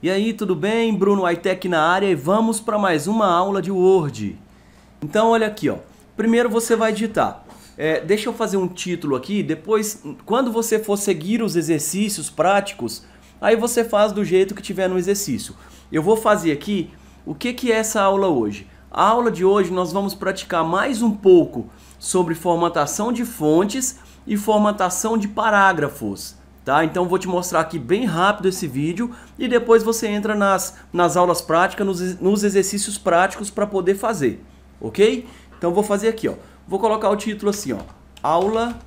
E aí, tudo bem? Bruno Hightech na área e vamos para mais uma aula de Word. Então, olha aqui, ó. Primeiro você vai digitar. Deixa eu fazer um título aqui, depois, quando você for seguir os exercícios práticos, aí você faz do jeito que tiver no exercício. Eu vou fazer aqui o que é essa aula hoje. A aula de hoje nós vamos praticar mais um pouco sobre formatação de fontes e formatação de parágrafos. Tá? Então vou te mostrar aqui bem rápido esse vídeo e depois você entra nas aulas práticas, nos exercícios práticos para poder fazer, ok? Então vou fazer aqui, ó. Vou colocar o título assim, ó. Aula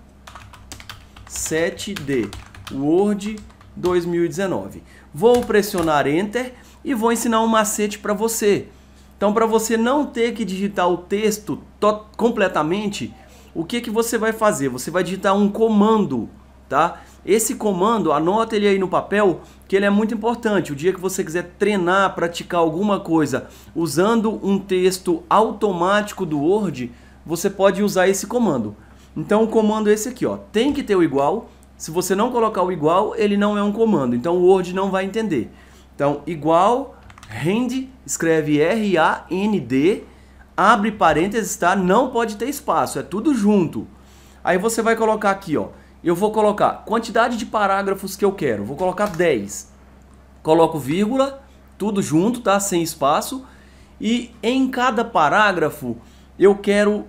7D Word 2019. Vou pressionar Enter e vou ensinar um macete para você. Então, para você não ter que digitar o texto completamente, o que você vai fazer? Você vai digitar um comando, tá? Esse comando, anota ele aí no papel, que ele é muito importante. O dia que você quiser treinar, praticar alguma coisa usando um texto automático do Word, você pode usar esse comando. Então o comando é esse aqui, ó. Tem que ter o igual. Se você não colocar o igual, ele não é um comando. Então o Word não vai entender. Então igual, rand, escreve R-A-N-D, abre parênteses, tá? Não pode ter espaço, é tudo junto. Aí você vai colocar aqui, ó. Eu vou colocar quantidade de parágrafos que eu quero. Vou colocar 10. Coloco vírgula, tudo junto, tá? Sem espaço. E em cada parágrafo eu quero,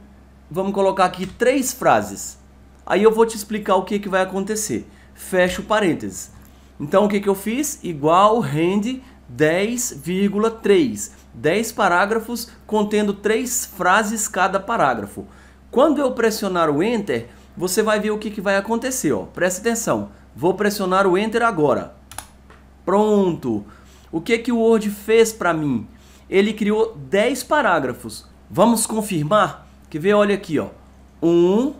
vamos colocar aqui 3 frases. Aí eu vou te explicar o que vai acontecer. Fecho parênteses. Então o que eu fiz? Igual rand 10,3. 10 parágrafos contendo 3 frases cada parágrafo. Quando eu pressionar o Enter, você vai ver o que vai acontecer, ó. Presta atenção. Vou pressionar o Enter agora. Pronto. O que o Word fez para mim? Ele criou 10 parágrafos. Vamos confirmar? Quer ver? Olha aqui, ó. 1,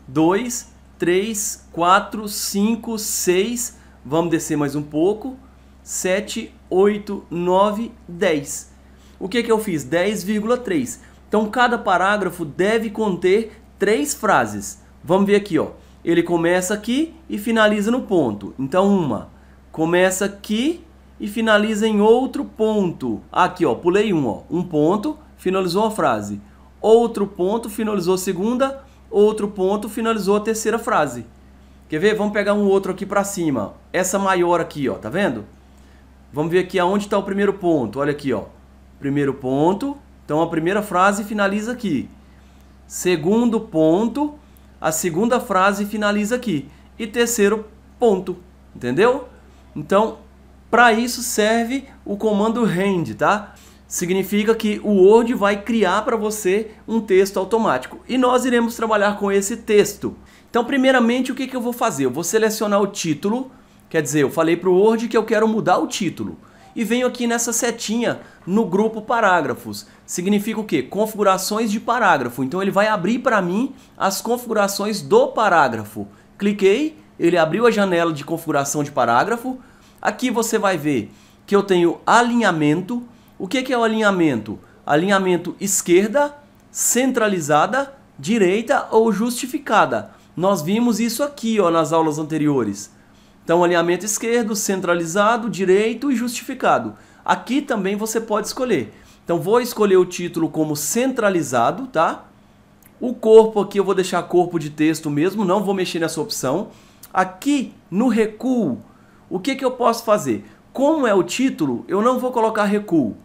2, 3, 4, 5, 6. Vamos descer mais um pouco. 7, 8, 9, 10. O que eu fiz? 10,3. Então, cada parágrafo deve conter 3 frases. Vamos ver aqui, ó. Ele começa aqui e finaliza no ponto. Então, uma. Começa aqui e finaliza em outro ponto. Aqui, ó. Pulei um, ó. Um ponto, finalizou a frase. Outro ponto, finalizou a segunda. Outro ponto, finalizou a terceira frase. Quer ver? Vamos pegar um outro aqui para cima. Essa maior aqui, ó. Tá vendo? Vamos ver aqui aonde está o primeiro ponto. Olha aqui, ó. Primeiro ponto. Então, a primeira frase finaliza aqui. Segundo ponto, a segunda frase finaliza aqui. E terceiro ponto, entendeu? Então, para isso serve o comando rand, tá? Significa que o Word vai criar para você um texto automático. E nós iremos trabalhar com esse texto. Então, primeiramente, o que eu vou fazer? Eu vou selecionar o título, quer dizer, eu falei para o Word que eu quero mudar o título. E venho aqui nessa setinha no grupo parágrafos. Significa o quê? Configurações de parágrafo. Então ele vai abrir para mim as configurações do parágrafo. Cliquei, ele abriu a janela de configuração de parágrafo. Aqui você vai ver que eu tenho alinhamento. O que é o alinhamento? Alinhamento esquerda, centralizada, direita ou justificada. Nós vimos isso aqui, ó, nas aulas anteriores. Então, alinhamento esquerdo, centralizado, direito e justificado. Aqui também você pode escolher. Então, vou escolher o título como centralizado, tá? O corpo aqui eu vou deixar corpo de texto mesmo, não vou mexer nessa opção. Aqui no recuo, o que eu posso fazer? Como é o título, eu não vou colocar recuo.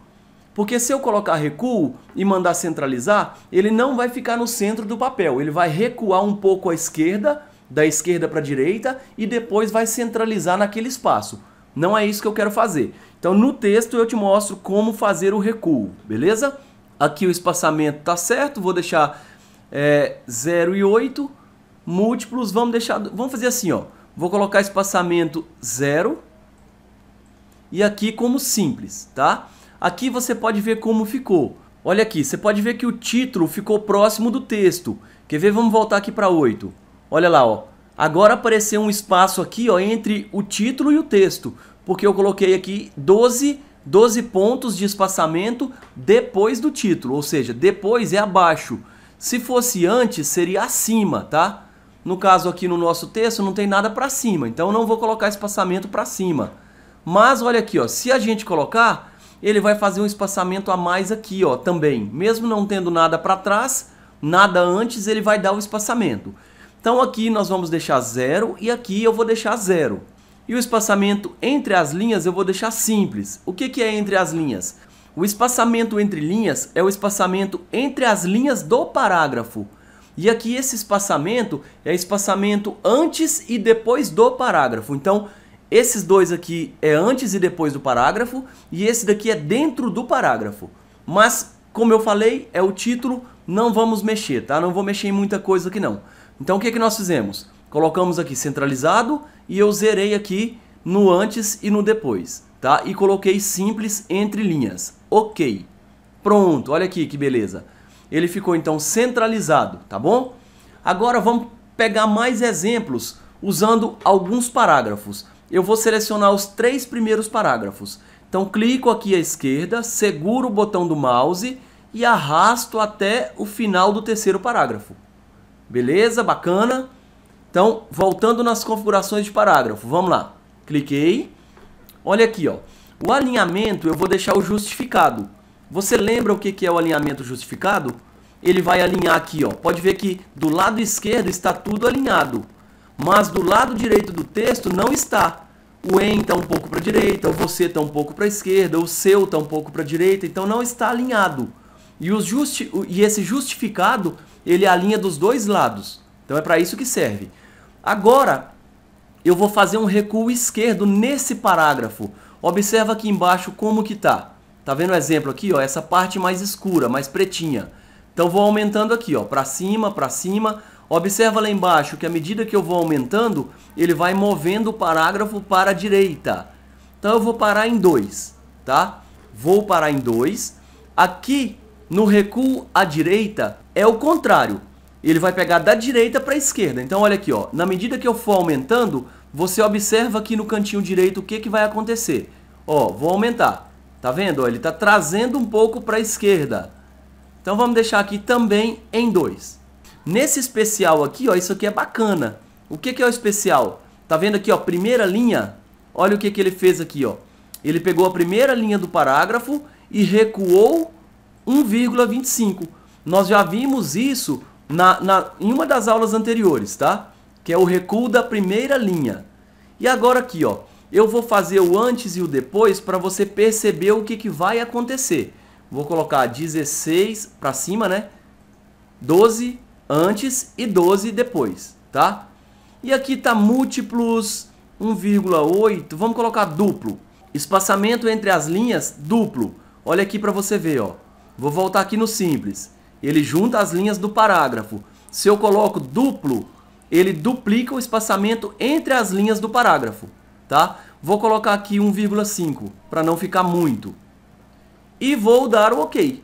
Porque se eu colocar recuo e mandar centralizar, ele não vai ficar no centro do papel. Ele vai recuar um pouco à esquerda, da esquerda para a direita, e depois vai centralizar naquele espaço. Não é isso que eu quero fazer. Então, no texto eu te mostro como fazer o recuo, beleza? Aqui o espaçamento está certo, vou deixar 0 e 8. Múltiplos, vamos fazer assim, ó. Vou colocar espaçamento 0 e aqui como simples, tá? Aqui você pode ver como ficou. Olha aqui, você pode ver que o título ficou próximo do texto. Quer ver? Vamos voltar aqui para 8. Olha lá, ó. Agora apareceu um espaço aqui, ó, entre o título e o texto, porque eu coloquei aqui 12 pontos de espaçamento depois do título, ou seja, depois é abaixo. Se fosse antes, seria acima, tá? No caso aqui no nosso texto não tem nada para cima, então eu não vou colocar espaçamento para cima. Mas olha aqui, ó, se a gente colocar, ele vai fazer um espaçamento a mais aqui, ó, também. Mesmo não tendo nada para trás, nada antes, ele vai dar o espaçamento. Então aqui nós vamos deixar 0 e aqui eu vou deixar 0. E o espaçamento entre as linhas eu vou deixar simples. O que é entre as linhas? O espaçamento entre linhas é o espaçamento entre as linhas do parágrafo. E aqui esse espaçamento é espaçamento antes e depois do parágrafo. Então, esses dois aqui é antes e depois do parágrafo e esse daqui é dentro do parágrafo. Mas, como eu falei, é o título, não vamos mexer, tá? Não vou mexer em muita coisa aqui não. Então, o que nós fizemos? Colocamos aqui centralizado e eu zerei aqui no antes e no depois, tá? E coloquei simples entre linhas. Ok. Pronto, olha aqui que beleza. Ele ficou então centralizado, tá bom? Agora vamos pegar mais exemplos usando alguns parágrafos. Eu vou selecionar os 3 primeiros parágrafos. Então clico aqui à esquerda, seguro o botão do mouse e arrasto até o final do 3º parágrafo. Beleza? Bacana? Então, voltando nas configurações de parágrafo, vamos lá. Cliquei. Olha aqui, ó. O alinhamento eu vou deixar o justificado. Você lembra o que é o alinhamento justificado? Ele vai alinhar aqui, ó. Pode ver que do lado esquerdo está tudo alinhado, mas do lado direito do texto não está. O em está um pouco para a direita, o você está um pouco para a esquerda, o seu está um pouco para a direita, então não está alinhado. E esse justificado, ele alinha dos dois lados. Então é para isso que serve. Agora, eu vou fazer um recuo esquerdo nesse parágrafo. Observa aqui embaixo como que tá. Tá vendo o exemplo aqui, ó? Essa parte mais escura, mais pretinha. Então vou aumentando aqui, ó, para cima, para cima. Observa lá embaixo que à medida que eu vou aumentando, ele vai movendo o parágrafo para a direita. Então eu vou parar em 2, tá? Vou parar em 2. Aqui no recuo à direita é o contrário. Ele vai pegar da direita para a esquerda. Então olha aqui, ó, na medida que eu for aumentando, você observa aqui no cantinho direito o que vai acontecer. Ó, vou aumentar. Tá vendo? Ó, ele está trazendo um pouco para a esquerda. Então vamos deixar aqui também em 2. Nesse especial aqui, ó, isso aqui é bacana. O que é o especial? Tá vendo aqui, ó, primeira linha? Olha o que ele fez aqui, ó. Ele pegou a primeira linha do parágrafo e recuou 1,25. Nós já vimos isso em uma das aulas anteriores, tá? Que é o recuo da primeira linha. E agora aqui, ó, eu vou fazer o antes e o depois para você perceber o que vai acontecer. Vou colocar 16 para cima, né? 12 antes e 12 depois, tá? E aqui tá múltiplos 1,8, vamos colocar duplo. Espaçamento entre as linhas, duplo. Olha aqui para você ver, ó. Vou voltar aqui no simples. Ele junta as linhas do parágrafo. Se eu coloco duplo, ele duplica o espaçamento entre as linhas do parágrafo, tá? Vou colocar aqui 1,5 para não ficar muito. E vou dar o OK.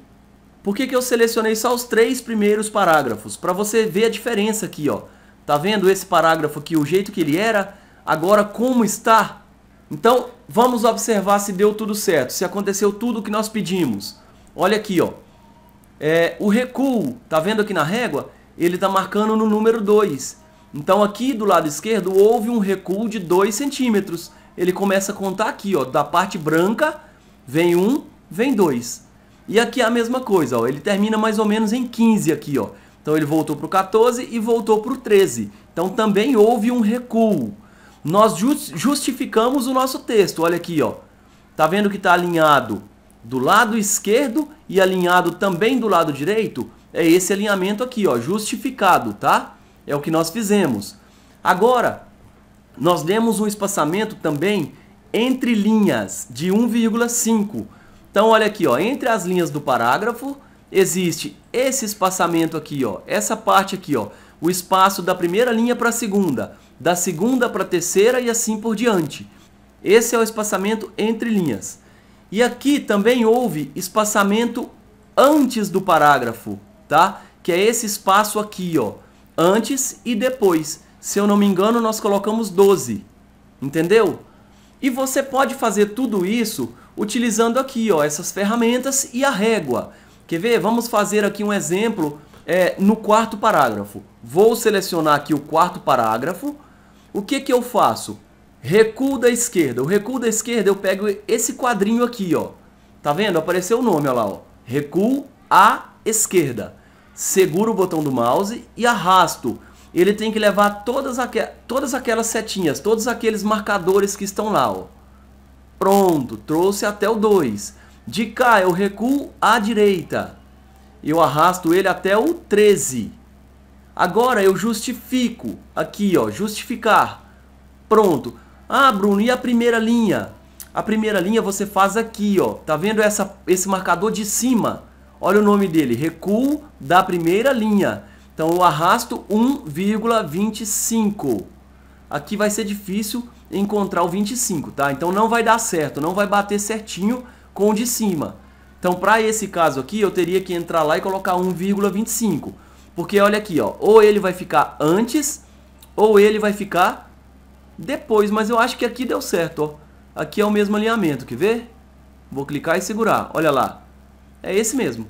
Por que eu selecionei só os 3 primeiros parágrafos? Para você ver a diferença aqui, ó. Tá vendo esse parágrafo aqui, o jeito que ele era? Agora como está? Então, vamos observar se deu tudo certo, se aconteceu tudo o que nós pedimos. Olha aqui, ó. O recuo, tá vendo aqui na régua? Ele está marcando no número 2. Então aqui do lado esquerdo houve um recuo de 2 centímetros. Ele começa a contar aqui, ó, da parte branca, vem 1, vem 2. E aqui é a mesma coisa, ó, ele termina mais ou menos em 15 aqui, ó. Então ele voltou para o 14 e voltou para o 13. Então também houve um recuo. Nós justificamos o nosso texto, olha aqui, ó. Tá vendo que está alinhado do lado esquerdo e alinhado também do lado direito? É esse alinhamento aqui, ó, justificado, tá? É o que nós fizemos. Agora, nós demos um espaçamento também entre linhas de 1,5. Então, olha aqui, ó, entre as linhas do parágrafo, existe esse espaçamento aqui, ó, essa parte aqui, ó, o espaço da primeira linha para a segunda, da segunda para a terceira e assim por diante. Esse é o espaçamento entre linhas. E aqui também houve espaçamento antes do parágrafo, tá? Que é esse espaço aqui, ó, antes e depois. Se eu não me engano, nós colocamos 12, entendeu? E você pode fazer tudo isso utilizando aqui, ó, essas ferramentas e a régua. Quer ver? Vamos fazer aqui um exemplo no 4º parágrafo. Vou selecionar aqui o 4º parágrafo. O que eu faço? Recuo da esquerda. O recuo da esquerda eu pego esse quadrinho aqui, ó. Tá vendo? Apareceu o nome, ó lá, ó. Recuo à esquerda. Seguro o botão do mouse e arrasto. Ele tem que levar todas aquelas setinhas, todos aqueles marcadores que estão lá, ó. Pronto, trouxe até o 2. De cá eu recuo à direita. Eu arrasto ele até o 13. Agora eu justifico. Aqui, ó, justificar. Pronto. Ah, Bruno, e a primeira linha? A primeira linha você faz aqui, ó. Tá vendo esse marcador de cima? Olha o nome dele, recuo da primeira linha. Então eu arrasto 1,25. Aqui vai ser difícil encontrar o 25, tá? Então não vai dar certo, não vai bater certinho com o de cima. Então para esse caso aqui eu teria que entrar lá e colocar 1,25. Porque olha aqui, ó, ou ele vai ficar antes ou ele vai ficar depois, mas eu acho que aqui deu certo, ó. Aqui é o mesmo alinhamento, quer ver? Vou clicar e segurar, olha lá. É esse mesmo.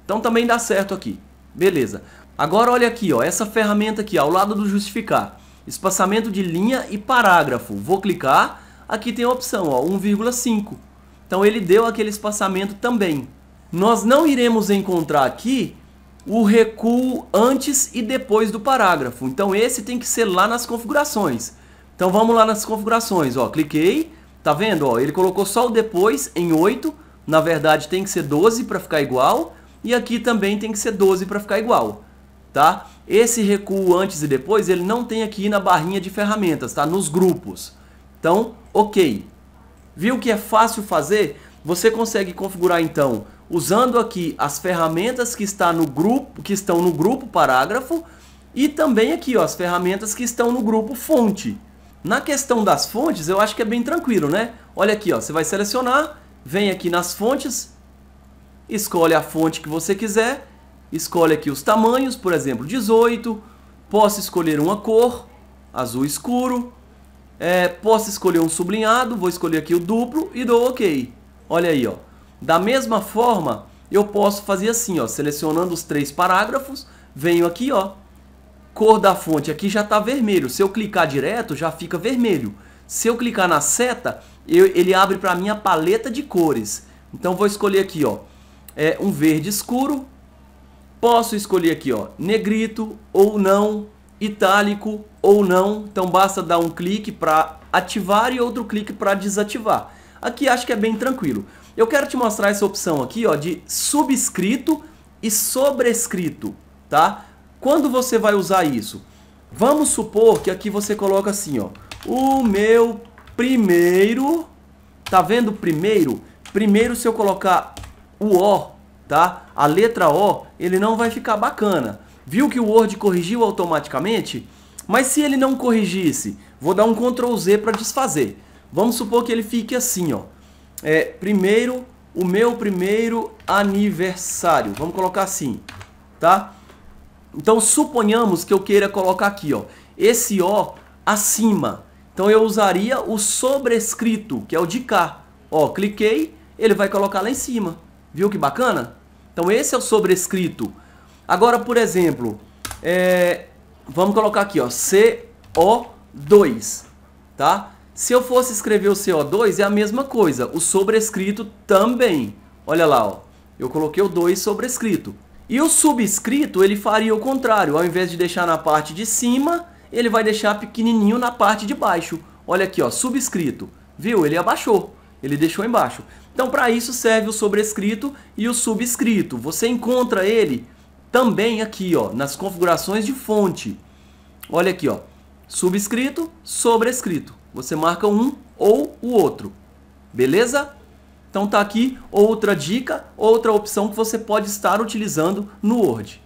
Então também dá certo aqui. Beleza. Agora olha aqui, ó, essa ferramenta aqui, ó, ao lado do justificar. Espaçamento de linha e parágrafo. Vou clicar, aqui tem a opção, ó, 1,5. Então ele deu aquele espaçamento também. Nós não iremos encontrar aqui o recuo antes e depois do parágrafo. Então esse tem que ser lá nas configurações. Então vamos lá nas configurações, ó, cliquei, tá vendo, ó, ele colocou só o depois em 8. Na verdade tem que ser 12 para ficar igual. E aqui também tem que ser 12 para ficar igual. Tá? Esse recuo antes e depois, ele não tem aqui na barrinha de ferramentas, tá? Nos grupos. Então, ok. Viu que é fácil fazer? Você consegue configurar então, usando aqui as ferramentas que estão no grupo parágrafo e também aqui, ó, as ferramentas que estão no grupo fonte. Na questão das fontes, eu acho que é bem tranquilo, né? Olha aqui, ó, você vai selecionar, vem aqui nas fontes, escolhe a fonte que você quiser. Escolhe aqui os tamanhos, por exemplo, 18. Posso escolher uma cor, azul escuro. Posso escolher um sublinhado, vou escolher aqui o duplo e dou OK. Olha aí, ó. Da mesma forma, eu posso fazer assim, ó, selecionando os 3 parágrafos, venho aqui, ó. Cor da fonte aqui já está vermelho. Se eu clicar direto, já fica vermelho. Se eu clicar na seta, ele abre para mim a paleta de cores. Então vou escolher aqui, ó, um verde escuro. Posso escolher aqui, ó, negrito ou não, itálico ou não. Então basta dar um clique para ativar e outro clique para desativar. Aqui acho que é bem tranquilo. Eu quero te mostrar essa opção aqui, ó, de subscrito e sobrescrito, tá? Quando você vai usar isso? Vamos supor que aqui você coloca assim, ó, o meu primeiro, tá vendo primeiro? Primeiro se eu colocar o O, tá? A letra O, ele não vai ficar bacana. Viu que o Word corrigiu automaticamente? Mas se ele não corrigisse, vou dar um Ctrl Z para desfazer. Vamos supor que ele fique assim, ó. Primeiro, o meu primeiro aniversário. Vamos colocar assim, tá? Então suponhamos que eu queira colocar aqui, ó, esse O acima. Então eu usaria o sobrescrito, que é o de cá. Ó, cliquei, ele vai colocar lá em cima. Viu que bacana? Então esse é o sobrescrito. Agora, por exemplo, vamos colocar aqui, ó, CO2, tá? Se eu fosse escrever o CO2 é a mesma coisa, o sobrescrito também. Olha lá, ó, eu coloquei o 2 sobrescrito. E o subscrito ele faria o contrário, ao invés de deixar na parte de cima, ele vai deixar pequenininho na parte de baixo. Olha aqui, ó, subscrito. Viu? Ele abaixou, ele deixou embaixo. Então, para isso serve o sobrescrito e o subscrito. Você encontra ele também aqui, ó, nas configurações de fonte. Olha aqui, ó, subscrito, sobrescrito. Você marca um ou o outro. Beleza? Então tá aqui outra dica, outra opção que você pode estar utilizando no Word.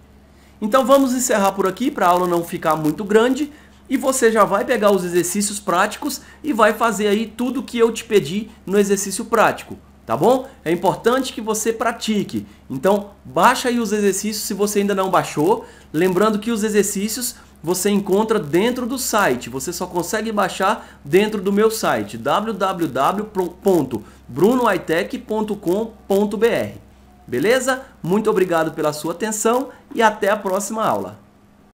Então vamos encerrar por aqui para a aula não ficar muito grande. E você já vai pegar os exercícios práticos e vai fazer aí tudo que eu te pedi no exercício prático. Tá bom? É importante que você pratique. Então, baixa aí os exercícios se você ainda não baixou. Lembrando que os exercícios você encontra dentro do site. Você só consegue baixar dentro do meu site, www.brunoitech.com.br. Beleza? Muito obrigado pela sua atenção e até a próxima aula.